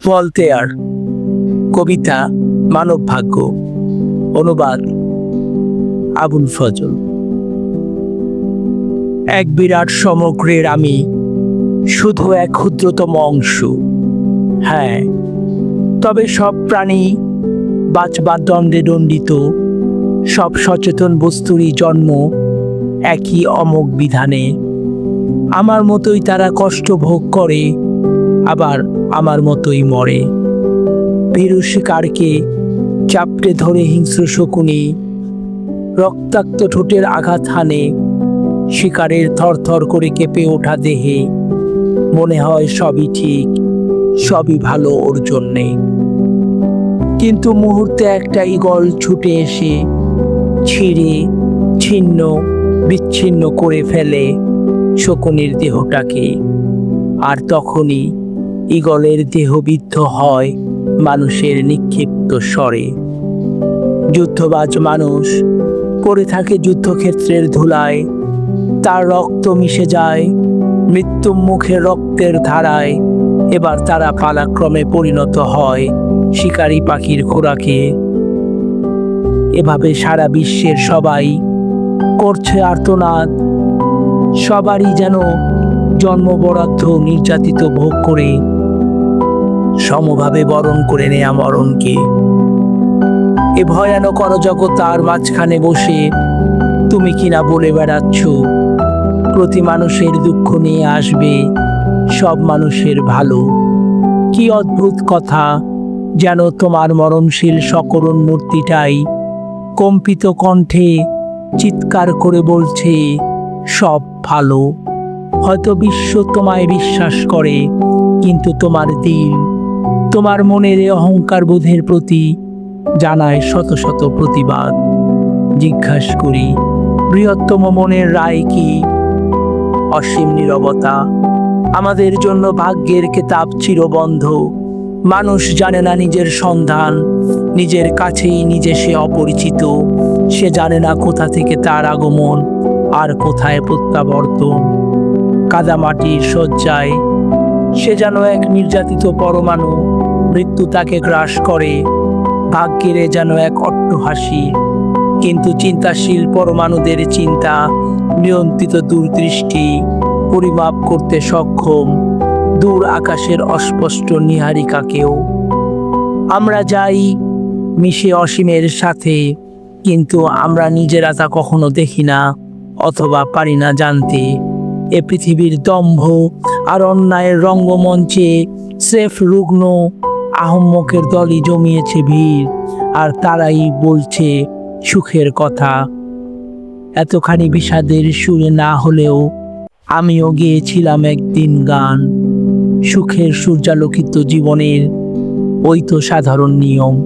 Voltaire. কবিতা মানব ভাগ্য। অনুবাদ আবুল ফজল। এক বিরাট সমগ্রের আমি শুধু এক ক্ষুদ্রতম অংশ। হ্যাঁ, তবে সব প্রাণী বাঁচবার দণ্ডে দণ্ডিত, সব সচেতন বস্তুরই জন্ম একই অমোঘ বিধানে। আমার মতোই তারা কষ্ট ভোগ করে, আবার আমার মতোই মরে। ভীরু শিকারকে চাপটে ধরে হিংস্র শকুনি রক্তাক্ত ঠোঁটের আঘাত হানে। শিকারের থরথর করে কেঁপে ওঠা দেহে মনে হয় সবই ঠিক, সবই ভালো ওর জন্যে। কিন্তু মুহূর্তে একটা ঈগল ছুটে এসে ছিঁড়ে ছিন্ন বিচ্ছিন্ন করে ফেলে শকুনির দেহটাকে। আর তখনই ঈগলের দেহবিদ্ধ হয় মানুষের নিক্ষিপ্ত স্বরে। যুদ্ধবাজ মানুষ পড়ে থাকে যুদ্ধক্ষেত্রের ধুলায়, তার রক্ত মিশে যায় মৃত্যু মুখে রক্তের ধারায়। এবার তারা পালাক্রমে পরিণত হয় শিকারী পাখির খোরাকে। এভাবে সারা বিশ্বের সবাই করছে আর্তনাদ, সবারই যেন জন্ম বরাদ্দ নির্যাতিত ভোগ করে সমভাবে বরণ করে নেয়া মরণকে। এ ভয়ানক অরাজকতার মাঝখানে বসে তুমি কিনা বলে বেড়াচ্ছ প্রতি মানুষের দুঃখ নিয়ে আসবে সব মানুষের ভালো। কি অদ্ভুত কথা, যেন তোমার মরণশীল সকরুণ মূর্তিটাই কম্পিত কণ্ঠে চিৎকার করে বলছে সব ভালো। হয়তো বিশ্ব তোমায় বিশ্বাস করে, কিন্তু তোমার দিল, তোমার মনের অহংকার বোধের প্রতি জানায় শত শত প্রতিবাদ। জিজ্ঞাসা করি, বৃহত্তম মনের রায় কি? অসীম নীরবতা। আমাদের জন্য ভাগ্যের কেতাব চিরবন্ধ। মানুষ জানে না নিজের সন্ধান, নিজের কাছেই নিজে সে অপরিচিত। সে জানে না কোথা থেকে তার আগমন আর কোথায় প্রত্যাবর্তন। কাদামাটির শয্যায় সে যেন এক নির্যাতিত পরমাণু, মৃত্যু তাকে গ্রাস করে। ভাগ্যের যেন এক অট্টহাসি, কিন্তু চিন্তাশীল পরমাণুদের চিন্তা নিয়ন্ত্রিত দূরদৃষ্টি পরিমাপ করতে সক্ষম দূর আকাশের অস্পষ্ট নীহারিকাকেও। আমরা যাই মিশে অসীমের সাথে, কিন্তু আমরা নিজেরা তা কখনো দেখি না অথবা পারি না জানতে। এ পৃথিবীর দম্ভ আর অন্যায়ের রঙ্গমঞ্চে স্রেফ রুগ্ন আহম্মকের দলই জমিয়েছে ভিড়, আর তারাই বলছে সুখের কথা। এতখানি বিষাদের সুরে না হলেও আমিও গেয়েছিলাম একদিন গান। সুখের সূর্যালোকিত জীবনের ওই তো সাধারণ নিয়ম।